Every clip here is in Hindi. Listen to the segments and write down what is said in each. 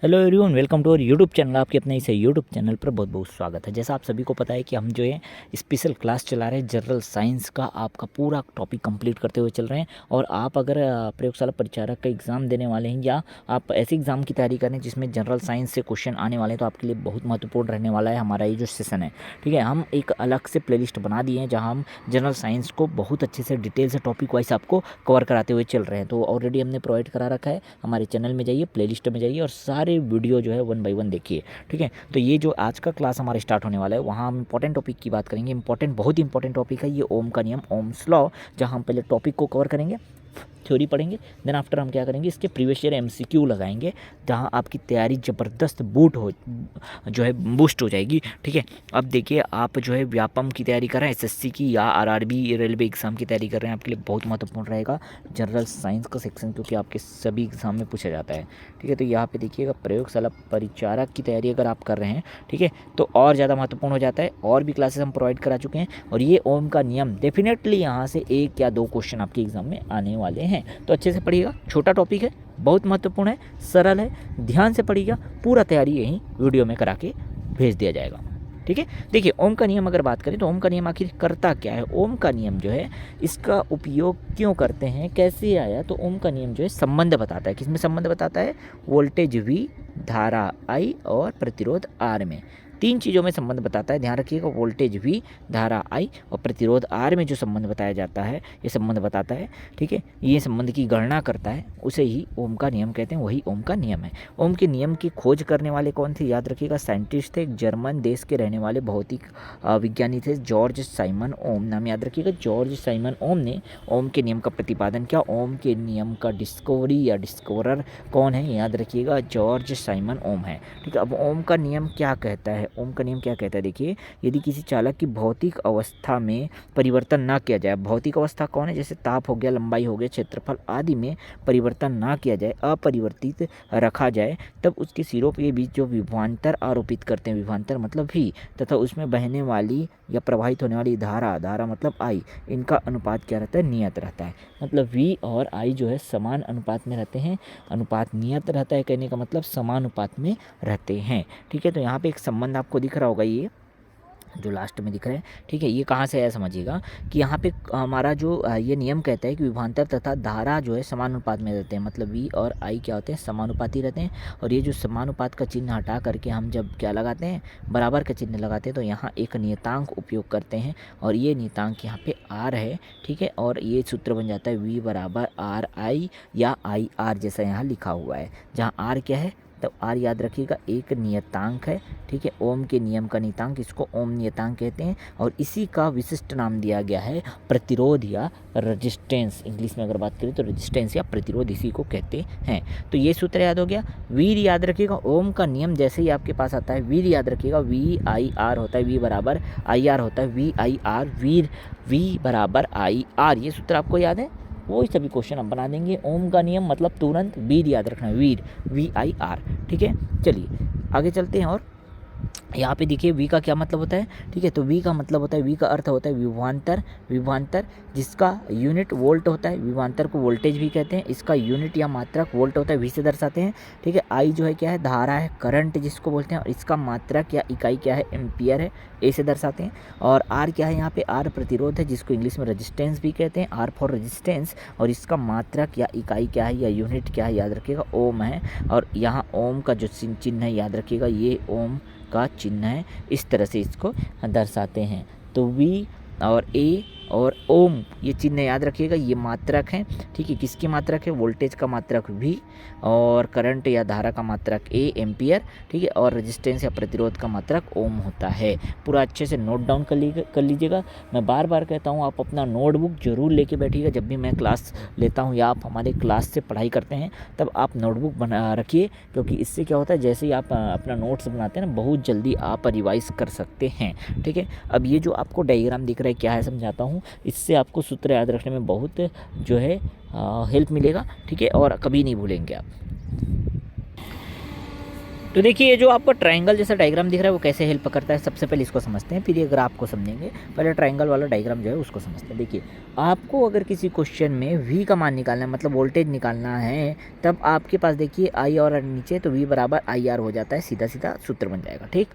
Hello everyone, welcome to our YouTube channel. आपके अपने इस यूट्यूब चैनल पर बहुत बहुत स्वागत है। जैसा आप सभी को पता है कि हम जो है स्पेशल क्लास चला रहे हैं जनरल साइंस का। आपका पूरा टॉपिक कंप्लीट करते हुए चल रहे हैं। और आप अगर प्रयोगशाला परिचारक का एग्ज़ाम देने वाले हैं या आप ऐसे एग्ज़ाम की तैयारी करें जिसमें जनरल साइंस से क्वेश्चन आने वाले हैं, तो आपके लिए बहुत महत्वपूर्ण रहने वाला है हमारा ये जो सेशन है। ठीक है, हम एक अलग से प्ले लिस्ट बना दिए हैं जहाँ हम जनरल साइंस को बहुत अच्छे से डिटेल से टॉपिक वाइज आपको कवर कराते हुए चल रहे हैं। तो ऑलरेडी हमने प्रोवाइड करा रखा है। हमारे चैनल में जाइए, प्ले लिस्ट में जाइए और सारे वीडियो जो है 1 बाय 1 देखिए। ठीक है, तो ये जो आज का क्लास हमारा स्टार्ट होने वाला है, वहाँ हम इंपॉर्टेंट टॉपिक की बात करेंगे। इंपॉर्टेंट, बहुत इंपॉर्टेंट टॉपिक है ये ओम का नियम, ओम्स लॉ, जहाँ हम पहले टॉपिक को कवर करेंगे, थ्योरी पढ़ेंगे। देन आफ्टर हम क्या करेंगे, इसके प्रीवियस ईयर एमसीक्यू लगाएंगे, जहाँ आपकी तैयारी ज़बरदस्त बूस्ट हो जाएगी। ठीक है, अब देखिए, आप जो है व्यापम की तैयारी कर रहे हैं, एसएससी की या आरआरबी रेलवे एग्ज़ाम की तैयारी कर रहे हैं, आपके लिए बहुत महत्वपूर्ण रहेगा जनरल साइंस का सेक्शन, क्योंकि आपके सभी एग्ज़ाम में पूछा जाता है। ठीक है, तो यहाँ पे देखिएगा, प्रयोगशाला परिचारक की तैयारी अगर आप कर रहे हैं, ठीक है, तो और ज़्यादा महत्वपूर्ण हो जाता है। और भी क्लासेस हम प्रोवाइड करा चुके हैं, और ये ओम का नियम डेफिनेटली यहाँ से 1 या 2 क्वेश्चन आपके एग्ज़ाम में आने वाले हैं। तो अच्छे से पढ़िएगा, छोटा टॉपिक है, बहुत महत्वपूर्ण है, सरल है, ध्यान से पढ़िएगा। पूरा तैयारी यहीं वीडियो में करा के भेज दिया जाएगा। ठीक है, देखिए, ओम का नियम अगर बात करें तो ओम का नियम आखिर करता क्या है। ओम का नियम जो है, इसका उपयोग क्यों करते हैं, कैसे आया, तो ओम का नियम जो है संबंध बताता है। किसमें संबंध बताता है? वोल्टेज V, धारा I और प्रतिरोध R में। 3 चीज़ों में संबंध बताता है, ध्यान रखिएगा। वोल्टेज V, धारा I और प्रतिरोध R में जो संबंध बताया जाता है, ये संबंध बताता है। ठीक है, ये संबंध की गणना करता है, उसे ही ओम का नियम कहते हैं, वही ओम का नियम है। ओम के नियम की खोज करने वाले कौन थे? याद रखिएगा, साइंटिस्ट थे, जर्मन देश के रहने वाले भौतिक विज्ञानी थे, जॉर्ज साइमन ओम। नाम याद रखिएगा, जॉर्ज साइमन ओम ने ओम के नियम का प्रतिपादन किया। ओम के नियम का डिस्कवरी या डिस्कवरर कौन है? याद रखिएगा, जॉर्ज साइमन ओम है। ठीक है, अब ओम का नियम क्या कहता है? ओम का नियम क्या कहता है? देखिए, यदि किसी चालक की भौतिक अवस्था में परिवर्तन ना किया जाए, भौतिक अवस्था कौन है? जैसे ताप हो गया, लंबाई हो गया, क्षेत्रफल आदि में परिवर्तन ना किया जाए, अपरिवर्तित रखा जाए, तब उसके सिरों के बीच जो विभवांतर आरोपित करते हैं, विभवांतर मतलब भी, तथा उसमें बहने वाली या प्रवाहित होने वाली धारा, धारा मतलब I, इनका अनुपात क्या रहता है? नियत रहता है। मतलब V और I जो है समान अनुपात में रहते हैं। अनुपात नियत रहता है, कहने का मतलब समानुपात में रहते हैं। ठीक है, तो यहाँ पे एक संबंध आपको दिख रहा होगा, ये जो लास्ट में दिख रहे हैं। ठीक है, ये कहाँ से आया समझिएगा कि यहाँ पे हमारा जो ये नियम कहता है कि विभवांतर तथा धारा जो है समानुपात में रहते हैं। मतलब V और I क्या होते हैं? समानुपाती रहते हैं। और ये जो समानुपात का चिन्ह हटा करके हम जब क्या लगाते हैं? बराबर का चिन्ह लगाते हैं, तो यहाँ एक नियतांक उपयोग करते हैं, और ये नियतांक यहाँ पे R है। ठीक है, और ये सूत्र बन जाता है V बराबर RI या IR, जैसा यहाँ लिखा हुआ है, जहाँ R क्या है? तब R याद रखिएगा एक नियतांक है। ठीक है, ओम के नियम का नियतांक, इसको ओम नियतांक कहते हैं, और इसी का विशिष्ट नाम दिया गया है प्रतिरोध या रेजिस्टेंस। इंग्लिश में अगर बात करें तो रेजिस्टेंस या प्रतिरोध इसी को कहते हैं। तो ये सूत्र याद हो गया। वीर याद रखिएगा, ओम का नियम जैसे ही आपके पास आता है, वीर याद रखिएगा, VIR होता है, V बराबर IR होता है, VIR, वीर, V बराबर IR। ये सूत्र आपको याद है, वही सभी क्वेश्चन हम बना देंगे। ओम का नियम मतलब तुरंत वीर याद रखना, वीर, VIR। ठीक है, चलिए आगे चलते हैं। और यहाँ पे देखिए, V का क्या मतलब होता है? ठीक है, तो V का मतलब होता है, V का अर्थ होता है विभवांतर, विभवांतर जिसका यूनिट वोल्ट होता है। विभवांतर को वोल्टेज भी कहते हैं, इसका यूनिट या मात्रक वोल्ट होता है, V से दर्शाते हैं। ठीक है, I जो है क्या है? धारा है, करंट जिसको बोलते हैं, और इसका मात्रक या इकाई क्या है? एम्पियर है, A से दर्शाते हैं। और R क्या है? यहाँ पे R प्रतिरोध है, जिसको इंग्लिश में रेजिस्टेंस भी कहते हैं, R फॉर रेजिस्टेंस। और इसका मात्रक या इकाई क्या है या यूनिट क्या है? याद रखिएगा, ओम है। और यहाँ ओम का जो चिन्ह है, याद रखिएगा, ये ओम का चिन्ह है, इस तरह से इसको दर्शाते हैं। तो V और A और ओम, ये चिन्ह याद रखिएगा, ये मात्रक हैं। ठीक है, किसकी मात्रक है? वोल्टेज का मात्रक V, और करंट या धारा का मात्रक A, एम्पियर। ठीक है, और रेजिस्टेंस या प्रतिरोध का मात्रक ओम होता है। पूरा अच्छे से नोट डाउन कर लीजिएगा। मैं बार बार कहता हूँ, आप अपना नोटबुक जरूर लेके बैठिएगा। जब भी मैं क्लास लेता हूँ या आप हमारे क्लास से पढ़ाई करते हैं, तब आप नोटबुक बना रखिए, क्योंकि इससे क्या होता है, जैसे ही आप अपना नोट्स बनाते हैं ना, बहुत जल्दी आप रिवाइज कर सकते हैं। ठीक है, अब ये जो आपको डायग्राम दिख रहा है, क्या है समझाता हूँ। इससे आपको सूत्र याद रखने में बहुत जो है हेल्प मिलेगा। ठीक है, और कभी नहीं भूलेंगे आप। तो देखिए ये जो आपको ट्रायंगल जैसा डायग्राम दिख रहा है वो कैसे हेल्प करता है, सबसे पहले इसको समझते हैं, फिर ये ग्राफ को समझेंगे। पहले ट्रायंगल वाला डायग्राम जो है उसको समझते हैं। देखिए आपको अगर किसी क्वेश्चन में V का मान निकालना है, मतलब वोल्टेज निकालना है, तब आपके पास देखिए I और नीचे तो V बराबर IR हो जाता है, सीधा सीधा सूत्र बन जाएगा। ठीक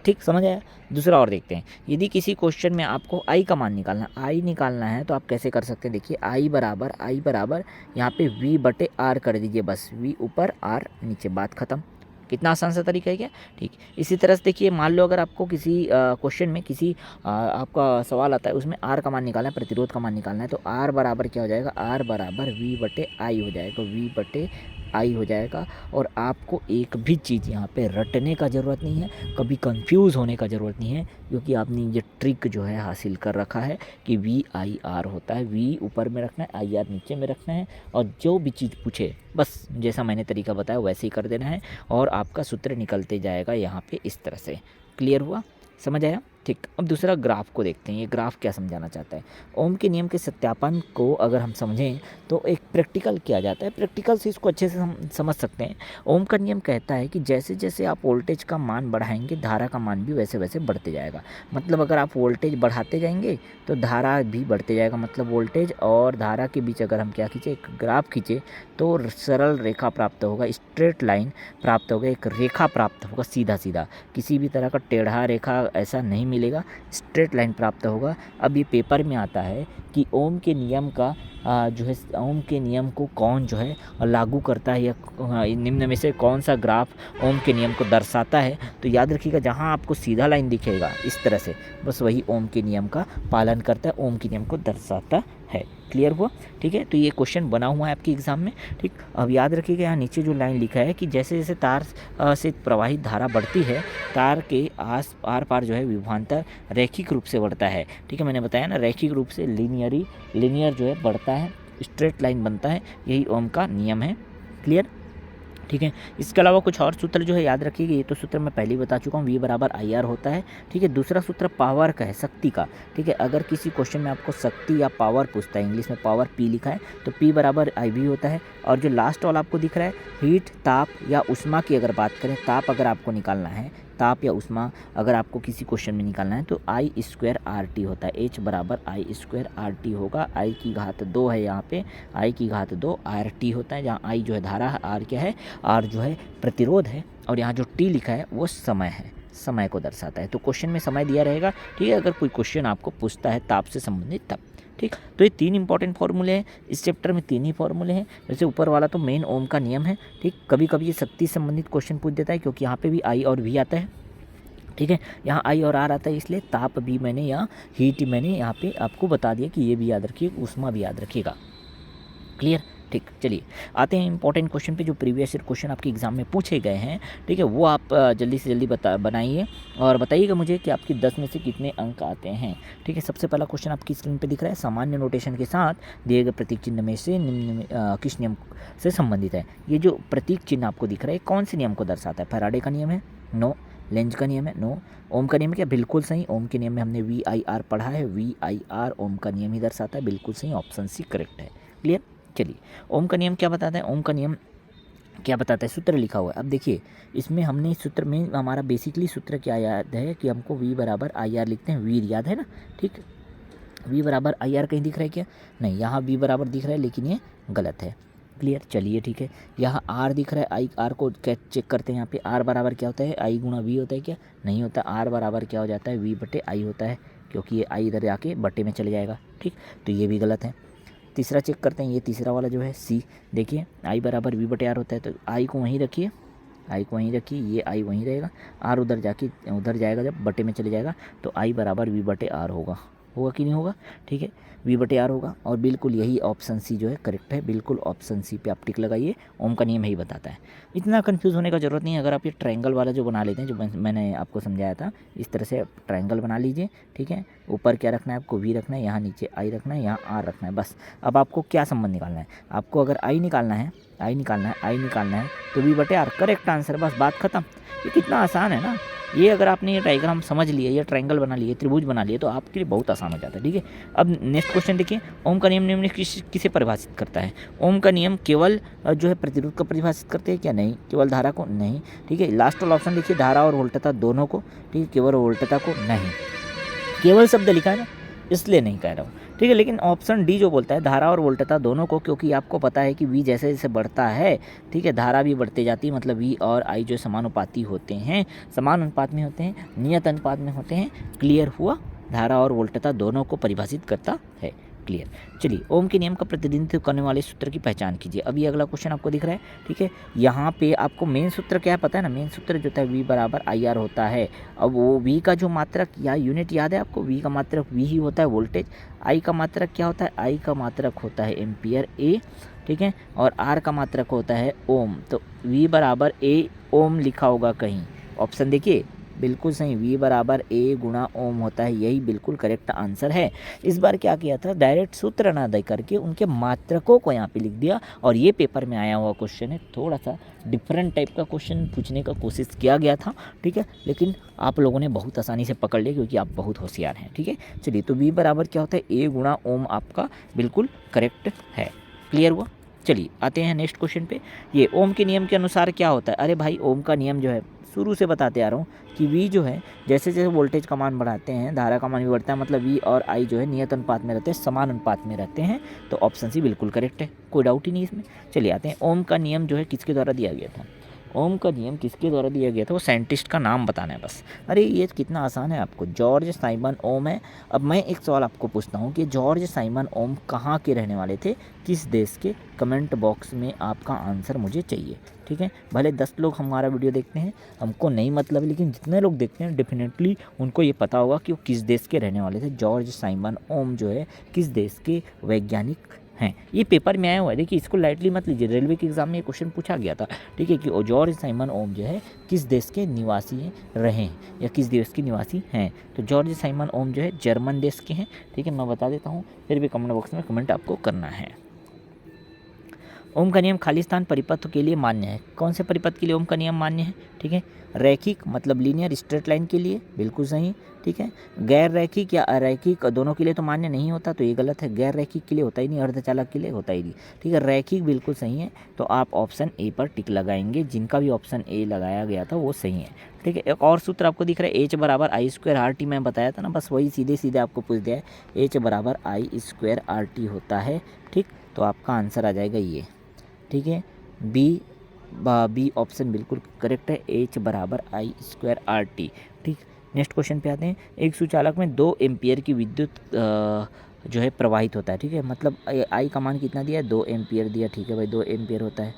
ठीक, समझ आया। दूसरा और देखते हैं, यदि किसी क्वेश्चन में आपको I का मान निकालना है तो आप कैसे कर सकते हैं। देखिए I बराबर यहाँ पे V/R कर दीजिए, बस V ऊपर R नीचे, बात खत्म। कितना आसान सा तरीका है क्या। ठीक, इसी तरह से देखिए मान लो अगर आपको किसी क्वेश्चन में किसी आपका सवाल आता है, उसमें R का मान निकालना है, प्रतिरोध का मान निकालना है, तो R बराबर क्या हो जाएगा, R बराबर V/I हो जाएगा, V/I हो जाएगा। और आपको एक भी चीज़ यहाँ पे रटने का ज़रूरत नहीं है, कभी कंफ्यूज होने का ज़रूरत नहीं है, क्योंकि आपने ये ट्रिक जो है हासिल कर रखा है कि VIR होता है, V ऊपर में रखना है, IR नीचे में रखना है, और जो भी चीज़ पूछे बस जैसा मैंने तरीका बताया वैसे ही कर देना है, और आपका सूत्र निकलते जाएगा यहाँ पे इस तरह से। क्लियर हुआ, समझ आया। ठीक, अब दूसरा ग्राफ को देखते हैं। ये ग्राफ क्या समझाना चाहता है। ओम के नियम के सत्यापन को अगर हम समझें तो एक प्रैक्टिकल किया जाता है, प्रैक्टिकल से इसको अच्छे से हम समझ सकते हैं। ओम का नियम कहता है कि जैसे जैसे आप वोल्टेज का मान बढ़ाएंगे, धारा का मान भी वैसे वैसे बढ़ते जाएगा। मतलब अगर आप वोल्टेज बढ़ाते जाएंगे तो धारा भी बढ़ते जाएगा। मतलब वोल्टेज और धारा के बीच अगर हम क्या खींचे, एक ग्राफ खींचे, तो सरल रेखा प्राप्त होगा, स्ट्रेट लाइन प्राप्त होगा, एक रेखा प्राप्त होगा, सीधा सीधा, किसी भी तरह का टेढ़ा रेखा ऐसा नहीं मिलेगा, स्ट्रेट लाइन प्राप्त होगा। अब ये पेपर में आता है कि ओम के नियम का जो है, ओम के नियम को कौन जो है लागू करता है, या निम्न में से कौन सा ग्राफ ओम के नियम को दर्शाता है। तो याद रखिएगा, जहाँ आपको सीधा लाइन दिखेगा इस तरह से, बस वही ओम के नियम का पालन करता है, ओम के नियम को दर्शाता है। क्लियर हुआ। ठीक है, तो ये क्वेश्चन बना हुआ है आपके एग्जाम में। ठीक, अब याद रखिएगा यहाँ नीचे जो लाइन लिखा है कि जैसे जैसे तार से प्रवाहित धारा बढ़ती है, तार के आर पार जो है विभवांतर रैखिक रूप से बढ़ता है। ठीक है, मैंने बताया ना, रैखिक रूप से लीनियर जो है बढ़ता है, स्ट्रेट लाइन बनता है, यही ओम का नियम है। क्लियर। ठीक है, इसके अलावा कुछ और सूत्र जो है याद रखिएगा। ये तो सूत्र मैं पहले ही बता चुका हूँ, V बराबर IR होता है। ठीक है, दूसरा सूत्र पावर का है, शक्ति का। ठीक है, अगर किसी क्वेश्चन में आपको शक्ति या पावर पूछता है, इंग्लिश में पावर P लिखा है, तो P बराबर IV होता है। और जो लास्ट वाला आपको दिख रहा है, हीट, ताप या उष्मा की अगर बात करें, ताप अगर आपको निकालना है, ताप या उष्मा अगर आपको किसी क्वेश्चन में निकालना है, तो I² RT होता है, H बराबर I² RT होगा। I की घात 2 है यहाँ पे, I की घात 2 RT होता है, जहाँ I जो है धारा है, R क्या है, R जो है प्रतिरोध है, और यहाँ जो T लिखा है वो समय है, समय को दर्शाता है। तो क्वेश्चन में समय दिया रहेगा। ठीक है, अगर कोई क्वेश्चन आपको पूछता है ताप से संबंधित तब। ठीक, तो ये 3 इंपॉर्टेंट फार्मूले हैं इस चैप्टर में, 3 ही फार्मूले हैं। जैसे ऊपर वाला तो मेन ओम का नियम है। ठीक, कभी कभी ये शक्ति संबंधित क्वेश्चन पूछ देता है, क्योंकि यहाँ पे भी I और V आता है। ठीक है, यहाँ I और R आता है, इसलिए ताप भी मैंने यहाँ, हीट मैंने यहाँ पे आपको बता दिया कि ये भी याद रखिए, उष्मा भी याद रखिएगा। क्लियर। ठीक, चलिए आते हैं इंपॉर्टेंट क्वेश्चन पे, जो प्रीवियस ईयर क्वेश्चन आपके एग्जाम में पूछे गए हैं। ठीक है, वो आप जल्दी से जल्दी बनाइए और बताइएगा मुझे कि आपकी 10 में से कितने अंक आते हैं। ठीक है, सबसे पहला क्वेश्चन आपकी स्क्रीन पे दिख रहा है, सामान्य नोटेशन के साथ दिए गए प्रतीक चिन्ह में से निम्न में किस नियम से संबंधित है। ये जो प्रतीक चिन्ह आपको दिख रहा है कौन से नियम को दर्शाता है। फैराडे का नियम है, नो। लेंज का नियम है, नो। ओम का नियम है क्या, बिल्कुल सही। ओम के नियम में हमने VIR पढ़ा है, VIR ओम का नियम ही दर्शाता है, बिल्कुल सही, ऑप्शन सी करेक्ट है। क्लियर। चलिए, ओम का नियम क्या बताता है, ओम का नियम क्या बताता है, सूत्र लिखा हुआ है। अब देखिए इसमें हमने सूत्र में हमारा बेसिकली सूत्र क्या याद है कि हमको V बराबर IR लिखते हैं, वीर याद है ना। ठीक, V बराबर IR कहीं दिख रहा है क्या, नहीं, यहाँ V बराबर दिख रहा है, लेकिन ये गलत है। क्लियर। चलिए ठीक है, यहाँ R दिख रहा है, R को चेक करते हैं। यहाँ पे R बराबर क्या होता है, I गुणा V होता है क्या, नहीं होता। R बराबर क्या हो जाता है, V/I होता है, क्योंकि ये I इधर जाके बट्टे में चले जाएगा। ठीक, तो ये भी गलत है। तीसरा चेक करते हैं, ये तीसरा वाला जो है C, देखिए I बराबर V/R होता है, तो I को वहीं रखिए, I को वहीं रखिए, ये I वहीं रहेगा, R उधर जाएगा, जब बटे में चले जाएगा, तो I बराबर V/R होगा कि नहीं होगा। ठीक है, V/R होगा, और बिल्कुल यही ऑप्शन सी जो है करेक्ट है, बिल्कुल ऑप्शन सी पे आप टिक लगाइए, ओम का नियम यही बताता है। इतना कंफ्यूज होने का ज़रूरत नहीं है। अगर आप ये ट्रायंगल वाला जो बना लेते हैं, जो मैंने आपको समझाया था, इस तरह से ट्रायंगल बना लीजिए। ठीक है, ऊपर क्या रखना है आपको, वी रखना है, यहाँ नीचे आई रखना है, यहाँ आर रखना है, बस। अब आपको क्या संबंध निकालना है, आपको अगर आई निकालना है, आई निकालना है तो वी बटे आर करेक्ट आंसर, बस बात खत्म। ये कितना आसान है ना। ये अगर आपने ये डायग्राम समझ लिए, ये ट्रायंगल बना लिए, त्रिभुज बना लिए, तो आपके लिए बहुत आसान हो जाता है, ठीक है। अब नेक्स्ट क्वेश्चन देखिए, ओम का नियम निम्न किसे परिभाषित करता है। ओम का नियम केवल जो है प्रतिरोध को परिभाषित करते हैं क्या, नहीं। केवल धारा को, नहीं, ठीक है। लास्ट वाला ऑप्शन देखिए, धारा और वोल्टता दोनों को, ठीक है। केवल वोल्टता को नहीं, केवल शब्द लिखा है ना, इसलिए नहीं कह रहा हूँ, ठीक है। लेकिन ऑप्शन डी जो बोलता है धारा और वोल्टता दोनों को, क्योंकि आपको पता है कि वी जैसे जैसे बढ़ता है, ठीक है, धारा भी बढ़ती जाती है, मतलब वी और आई जो समानुपाती होते हैं, समान अनुपात में होते हैं, नियत अनुपात में होते हैं। क्लियर हुआ, धारा और वोल्टता दोनों को परिभाषित करता है। क्लियर। चलिए, ओम के नियम का प्रतिनिधित्व करने वाले सूत्र की पहचान कीजिए। अभी अगला क्वेश्चन आपको दिख रहा है, ठीक है। यहाँ पे आपको मेन सूत्र क्या है पता है ना, मेन सूत्र जो होता है वी बराबर आई आर होता है। अब वो वी का जो मात्रक या यूनिट याद है आपको, वी का मात्रक वी ही होता है वोल्टेज, आई का मात्रक क्या होता है, आई का मात्रक होता है एम्पियर ए, ठीक है, और आर का मात्रक होता है ओम। तो वी बराबर ए ओम लिखा होगा कहीं, ऑप्शन देखिए बिल्कुल सही, v बराबर a गुणा ओम होता है, यही बिल्कुल करेक्ट आंसर है। इस बार क्या किया था, डायरेक्ट सूत्र ना दे करके उनके मात्रकों को यहाँ पे लिख दिया, और ये पेपर में आया हुआ क्वेश्चन है, थोड़ा सा डिफरेंट टाइप का क्वेश्चन पूछने का कोशिश किया गया था, ठीक है, लेकिन आप लोगों ने बहुत आसानी से पकड़ लिया क्योंकि आप बहुत होशियार हैं, ठीक है। चलिए, तो v बराबर क्या होता है, a गुणा ओम आपका बिल्कुल करेक्ट है। क्लियर हुआ। चलिए, आते हैं नेक्स्ट क्वेश्चन पे। ये ओम के नियम के अनुसार क्या होता है, अरे भाई ओम का नियम जो है शुरू से बताते आ रहा हूँ कि V जो है जैसे जैसे वोल्टेज का मान बढ़ाते हैं धारा का मान भी बढ़ता है, मतलब V और I जो है नियत अनुपात में रहते हैं, समान अनुपात में रहते हैं। तो ऑप्शन सी बिल्कुल करेक्ट है, कोई डाउट ही नहीं इसमें। चलिए आते हैं, ओम का नियम जो है किसके द्वारा दिया गया था, ओम का नियम किसके द्वारा दिया गया था, वो साइंटिस्ट का नाम बताना है बस। अरे ये कितना आसान है, आपको जॉर्ज साइमन ओम है। अब मैं एक सवाल आपको पूछता हूँ कि जॉर्ज साइमन ओम कहाँ के रहने वाले थे, किस देश के, कमेंट बॉक्स में आपका आंसर मुझे चाहिए, ठीक है। भले 10 लोग हमारा वीडियो देखते हैं, हमको नहीं मतलब, लेकिन जितने लोग देखते हैं डेफिनेटली उनको ये पता होगा कि वो किस देश के रहने वाले थे। जॉर्ज साइमन ओम जो है किस देश के वैज्ञानिक हैं, ये पेपर में आया हुआ है, देखिए इसको लाइटली मत लीजिए, रेलवे के एग्जाम में ये क्वेश्चन पूछा गया था, ठीक है, कि जॉर्ज साइमन ओम जो है किस देश के निवासी रहे हैं या किस देश के निवासी हैं। तो जॉर्ज साइमन ओम जो है जर्मन देश के हैं, ठीक है, मैं बता देता हूँ, फिर भी कमेंट बॉक्स में कमेंट आपको करना है। ओम का नियम खाली स्थान परिपथ के लिए मान्य है, कौन से परिपथ के लिए ओम का नियम मान्य है, ठीक है। रैखिक मतलब लीनियर स्ट्रेट लाइन के लिए बिल्कुल सही, ठीक है। गैर रैखिक या अरैखिक दोनों के लिए तो मान्य नहीं होता, तो ये गलत है, गैर रैखिक के लिए होता ही नहीं, अर्धचालक के लिए होता ही नहीं, ठीक है। रैखिक बिल्कुल सही है, तो आप ऑप्शन ए पर टिक लगाएंगे, जिनका भी ऑप्शन ए लगाया गया था वो सही है, ठीक है। एक और सूत्र आपको दिख रहा है, एच बराबर आई स्क्वायर आर टी, मैं बताया था ना, बस वही सीधे सीधे आपको पूछ दिया है, एच बराबर आई स्क्वायर आर टी होता है, ठीक। तो आपका आंसर आ जाएगा ये, ठीक है, बी ऑप्शन बिल्कुल करेक्ट है, एच बराबर आई स्क्वायर आर टी, ठीक। नेक्स्ट क्वेश्चन पे आते हैं, एक सुचालक में 2 एम्पियर की विद्युत जो है प्रवाहित होता है, ठीक है, मतलब आई का मान कितना दिया है, 2 एम्पियर दिया, ठीक है भाई, 2 एम्पियर होता है।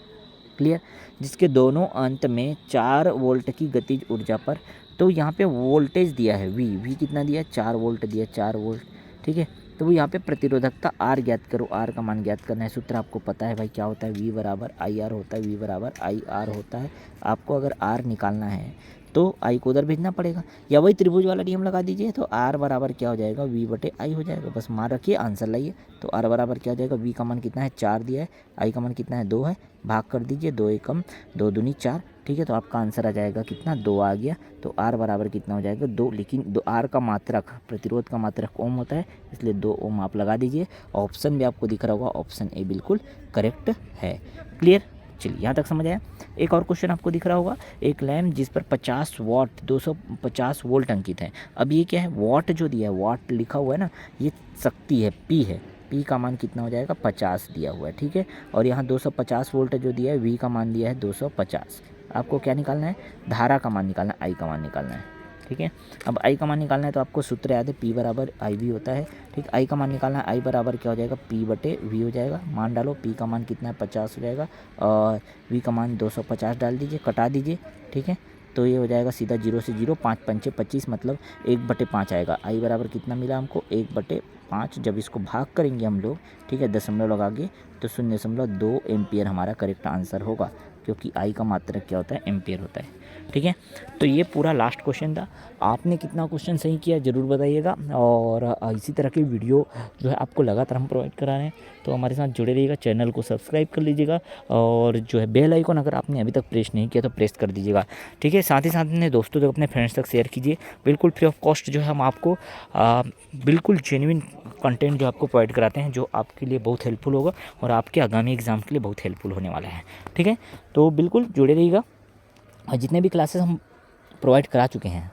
क्लियर, जिसके दोनों अंत में 4 वोल्ट की गतिज ऊर्जा पर, तो यहाँ पे वोल्टेज दिया है वी कितना दिया है, 4 वोल्ट दिया, 4 वोल्ट, ठीक है। तो वो यहाँ पे प्रतिरोधकता आर ज्ञात करो, आर का मान ज्ञात करना है, सूत्र आपको पता है भाई क्या होता है, वी बराबर आई आर होता है, वी बराबर आई आर होता है। आपको अगर आर निकालना है तो आई को उधर भेजना पड़ेगा, या वही त्रिभुज वाला नियम लगा दीजिए, तो आर बराबर क्या हो जाएगा, वी बटे आई हो जाएगा, बस मान रखिए, आंसर लाइए। तो आर बराबर क्या हो जाएगा, वी का मान कितना है 4 दिया है, आई का मान कितना है 2 है, भाग कर दीजिए, 2 एकम 2 दूनी 4, ठीक है। तो आपका आंसर आ जाएगा कितना, 2 आ गया। तो आर बराबर कितना हो जाएगा 2, लेकिन 2 आर का मात्रक प्रतिरोध का मात्रक ओम होता है, इसलिए 2 ओम आप लगा दीजिए। ऑप्शन भी आपको दिख रहा होगा, ऑप्शन ए बिल्कुल करेक्ट है। क्लियर, चलिए यहाँ तक समझ आया। एक और क्वेश्चन आपको दिख रहा होगा, एक लैम्प जिस पर 50 वाट 250 वोल्ट अंकित है। अब ये क्या है, वाट जो दिया है, वाट लिखा हुआ है ना, ये शक्ति है, पी है, पी का मान कितना हो जाएगा 50 दिया हुआ है, ठीक है। और यहाँ 250 वोल्ट जो दिया है, वी का मान दिया है 250। आपको क्या निकालना है, धारा का मान निकालना है, आई का मान निकालना है, ठीक है। अब आई का मान निकालना है तो आपको सूत्र याद है, पी बराबर आई वी होता है, ठीक। आई का मान निकालना है, आई बराबर क्या हो जाएगा, पी बटे वी हो जाएगा, मान डालो, पी का मान कितना है 50 हो जाएगा, और वी का मान 250 डाल दीजिए, कटा दीजिए, ठीक है। तो ये हो जाएगा सीधा 0 से 0, 5 पंचे 25, मतलब 1/5 आएगा। आई बराबर कितना मिला हमको, 1/5। जब इसको भाग करेंगे हम लोग, ठीक है, दशमलव लगा के, तो 0.2 एम्पियर हमारा करेक्ट आंसर होगा। क्योंकि आई का मात्रक क्या होता है, एम्पियर होता है। ठीक है, तो ये पूरा लास्ट क्वेश्चन था। आपने कितना क्वेश्चन सही किया ज़रूर बताइएगा, और इसी तरह की वीडियो जो है आपको लगातार हम प्रोवाइड करा रहे हैं, तो हमारे साथ जुड़े रहिएगा। चैनल को सब्सक्राइब कर लीजिएगा, और जो है बेल आइकन अगर आपने अभी तक प्रेस नहीं किया तो प्रेस कर दीजिएगा। ठीक है, साथ ही साथ अपने दोस्तों तक, अपने फ्रेंड्स तक शेयर कीजिए। बिल्कुल फ्री ऑफ कॉस्ट जो है हम आपको बिल्कुल जेन्युइन कंटेंट जो आपको प्रोवाइड कराते हैं, जो आपके लिए बहुत हेल्पफुल होगा और आपके आगामी एग्ज़ाम के लिए बहुत हेल्पफुल होने वाला है। ठीक है, तो बिल्कुल जुड़े रहिएगा। और जितने भी क्लासेस हम प्रोवाइड करा चुके हैं,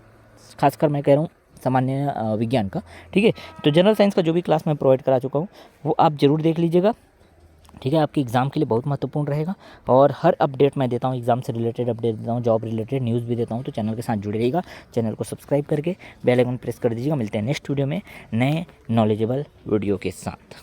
खासकर मैं कह रहा हूँ सामान्य विज्ञान का, ठीक है, तो जनरल साइंस का जो भी क्लास मैं प्रोवाइड करा चुका हूँ वो आप ज़रूर देख लीजिएगा। ठीक है, आपके एग्ज़ाम के लिए बहुत महत्वपूर्ण रहेगा, और हर अपडेट मैं देता हूँ, एग्ज़ाम से रिलेटेड अपडेट देता हूँ, जॉब रिलेटेड न्यूज़ भी देता हूँ। तो चैनल के साथ जुड़े रहिएगा, चैनल को सब्सक्राइब करके बेल आइकन प्रेस कर दीजिएगा। मिलते हैं नेक्स्ट वीडियो में नए नॉलेजेबल वीडियो के साथ।